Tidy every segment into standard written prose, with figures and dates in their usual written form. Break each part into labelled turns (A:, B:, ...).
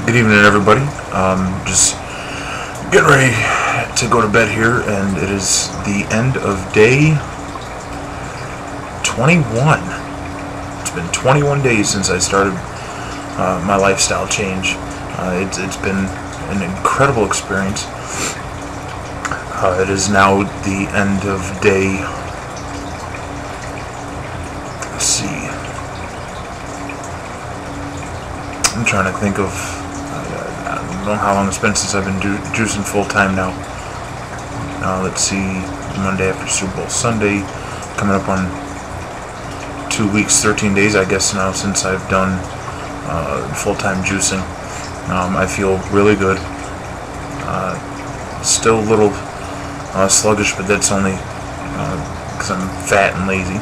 A: Good evening, everybody. Just getting ready to go to bed here, and it is the end of day 21. It's been 21 days since I started my lifestyle change. It's been an incredible experience. It is now the end of day, let's see, I'm trying to think of, I don't know how long it's been since I've been juicing full time now. Let's see, Monday after Super Bowl Sunday, coming up on 2 weeks, 13 days I guess now since I've done full-time juicing. I feel really good. Still a little sluggish, but that's only because I'm fat and lazy.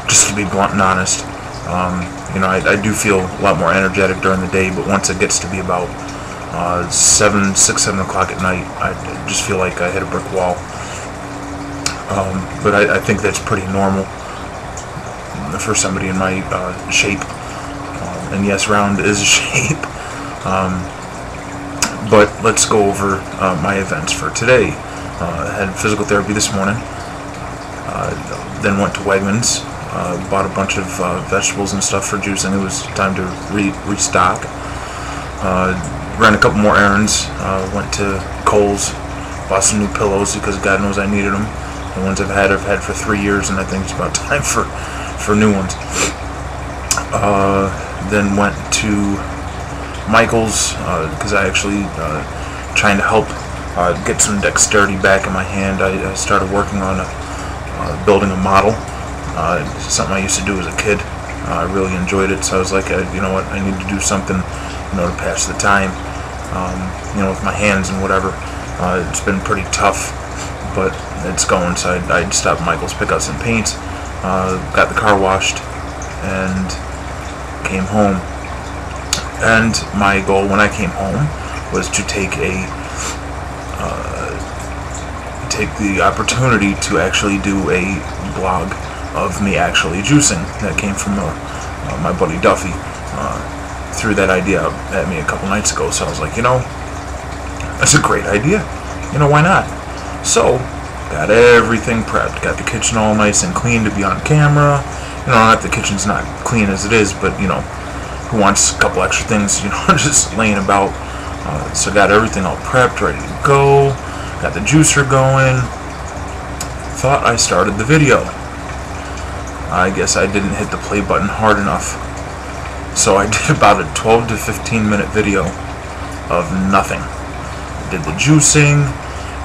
A: Just to be blunt and honest. I do feel a lot more energetic during the day, but once it gets to be about 7 o'clock at night, I just feel like I hit a brick wall. But I think that's pretty normal for somebody in my shape. And yes, round is a shape. But let's go over my events for today. I had physical therapy this morning. Then went to Wegmans. Bought a bunch of vegetables and stuff for juicing. It was time to restock. Ran a couple more errands. Went to Kohl's. Bought some new pillows because God knows I needed them. The ones I've had for 3 years, and I think it's about time for new ones. Then went to Michael's because I actually trying to help get some dexterity back in my hand. I started working on building a model. Something I used to do as a kid. I really enjoyed it, so I was like, you know what, I need to do something, to pass the time, with my hands and whatever. It's been pretty tough, but it's going, so I stopped at Michael's, pick out some paints, got the car washed, and came home. And my goal when I came home was to take the opportunity to actually do a blog of me actually juicing. That came from my buddy Duffy. Threw that idea at me a couple nights ago, so I was like, that's a great idea. Why not? So, got everything prepped. Got the kitchen all nice and clean to be on camera. Not the kitchen's not clean as it is, but, who wants a couple extra things, just laying about. So got everything all prepped, ready to go. Got the juicer going. Thought I started the video. I guess I didn't hit the play button hard enough. So I did about a 12 to 15 minute video of nothing. I did the juicing,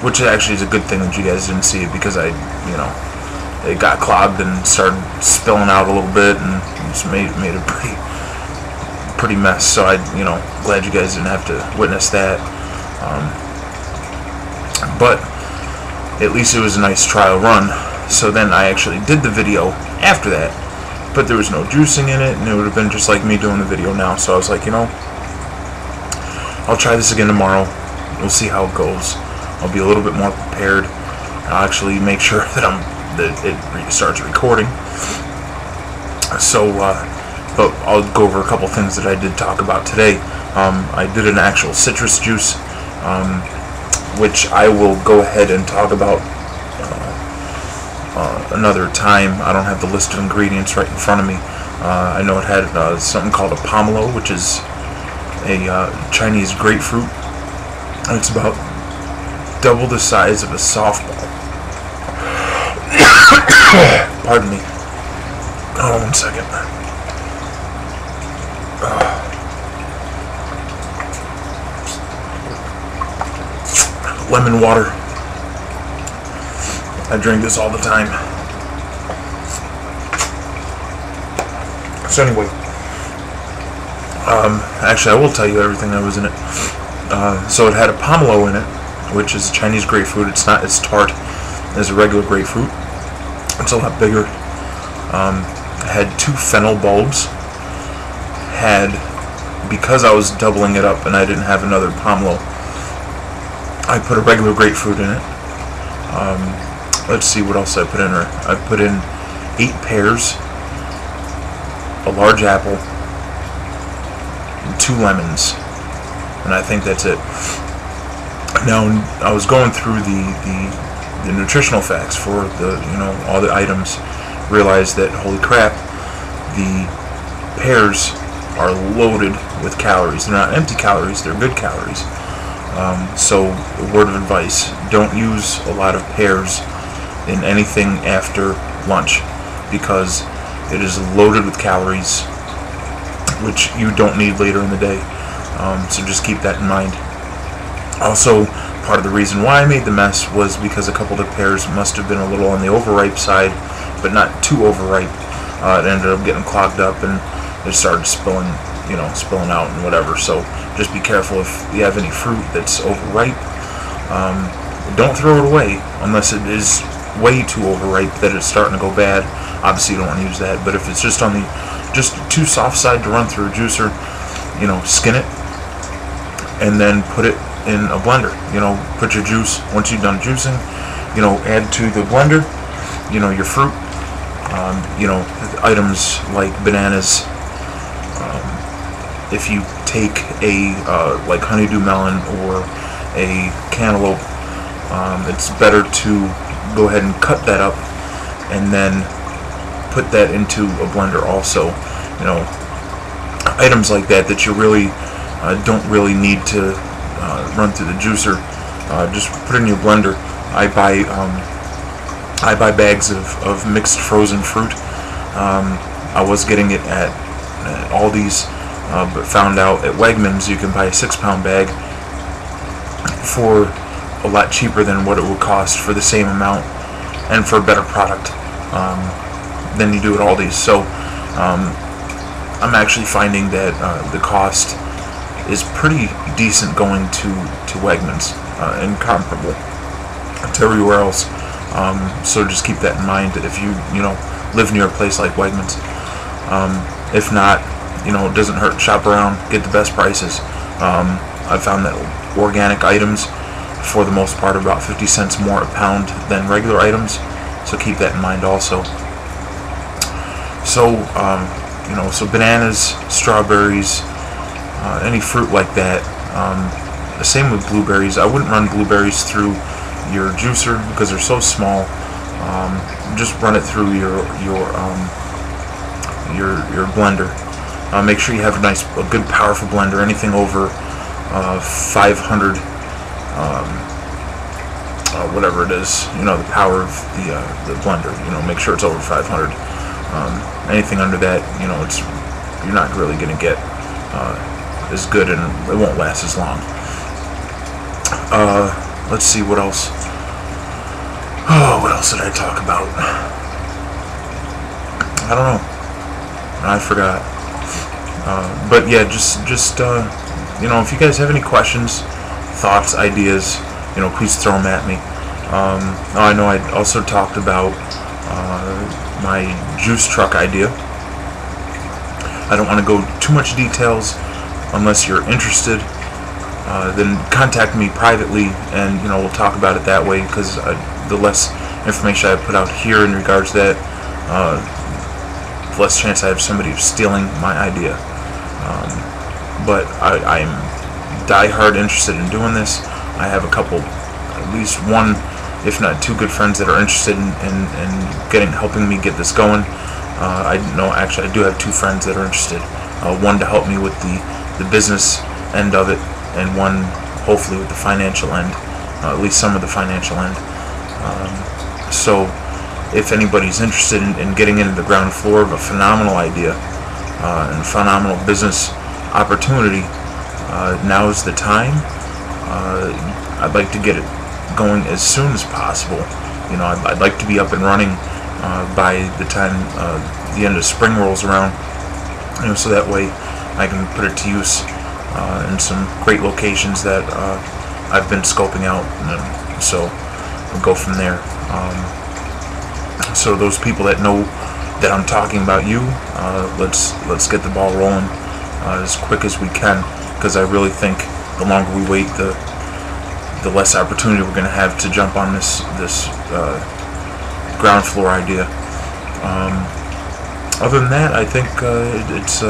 A: which actually is a good thing that you guys didn't see it, because it got clogged and started spilling out a little bit, and just made a pretty mess. So glad you guys didn't have to witness that. But at least it was a nice trial run. So then I actually did the video after that, but there was no juicing in it, and it would have been just like me doing the video now. So I was like, I'll try this again tomorrow. We'll see how it goes. I'll be a little bit more prepared. I'll actually make sure that it starts recording. So, but I'll go over a couple things that I did talk about today. I did an actual citrus juice, which I will go ahead and talk about another time. I don't have the list of ingredients right in front of me. I know it had something called a pomelo, which is a Chinese grapefruit. It's about double the size of a softball. Pardon me. Oh, 1 second. Lemon water. I drink this all the time. So anyway, actually I will tell you everything that was in it. So it had a pomelo in it, which is Chinese grapefruit. It's not as tart as a regular grapefruit. It's a lot bigger. It had 2 fennel bulbs. Because I was doubling it up and I didn't have another pomelo, I put a regular grapefruit in it. Let's see what else I put in there. I put in 8 pears, a large apple, 2 lemons, and I think that's it. Now, I was going through the nutritional facts for all the items, realized that, holy crap, the pears are loaded with calories. They're not empty calories, they're good calories. So, a word of advice, don't use a lot of pears in anything after lunch, because it is loaded with calories, which you don't need later in the day. So just keep that in mind. Also, part of the reason why I made the mess was because a couple of the pears must have been a little on the overripe side, but not too overripe. It ended up getting clogged up, and it started spilling out and whatever. So just be careful if you have any fruit that's overripe. Don't throw it away unless it is way too overripe that it's starting to go bad. Obviously, you don't want to use that. But if it's just on the too soft side to run through a juicer, skin it and then put it in a blender. Put your juice, once you've done juicing, add to the blender, your fruit, items like bananas. If you take a like honeydew melon or a cantaloupe, it's better to go ahead and cut that up and then put that into a blender also. Items like that you really don't really need to run through the juicer. Just put it in your blender. I buy bags of mixed frozen fruit. I was getting it at Aldi's, but found out at Wegmans you can buy a 6-pound bag for a lot cheaper than what it would cost for the same amount and for a better product than you do at Aldi's. So I'm actually finding that the cost is pretty decent going to Wegmans and comparable to everywhere else. So just keep that in mind if you live near a place like Wegmans. If not, it doesn't hurt. Shop around, get the best prices. I found that organic items, for the most part, are about 50 cents more a pound than regular items. So keep that in mind also. So so bananas, strawberries, any fruit like that. The same with blueberries. I wouldn't run blueberries through your juicer because they're so small. Just run it through your blender. Make sure you have a good, powerful blender. Anything over 500, whatever it is, the power of the blender. Make sure it's over 500. Anything under that, you're not really going to get as good, and it won't last as long. Let's see what else. Oh, what else did I talk about? I don't know. I forgot. But yeah, just if you guys have any questions, thoughts, ideas, please throw them at me. I know I also talked about my juice truck idea. I don't want to go too much details unless you're interested. Then contact me privately, and we'll talk about it that way, because the less information I put out here in regards to that, the less chance I have somebody stealing my idea. But I'm die-hard interested in doing this. I have a couple, at least one, if not 2 good friends that are interested in helping me get this going. Actually I do have 2 friends that are interested. One to help me with the business end of it, and one hopefully with the financial end, at least some of the financial end. So if anybody's interested in getting into the ground floor of a phenomenal idea and phenomenal business opportunity, now is the time. I'd like to get it going as soon as possible. I'd like to be up and running by the time the end of spring rolls around, so that way I can put it to use in some great locations that I've been scoping out, and so we'll go from there. So those people that know that I'm talking about you, let's get the ball rolling as quick as we can, because I really think the longer we wait, the less opportunity we're going to have to jump on this ground floor idea. Other than that, I think it's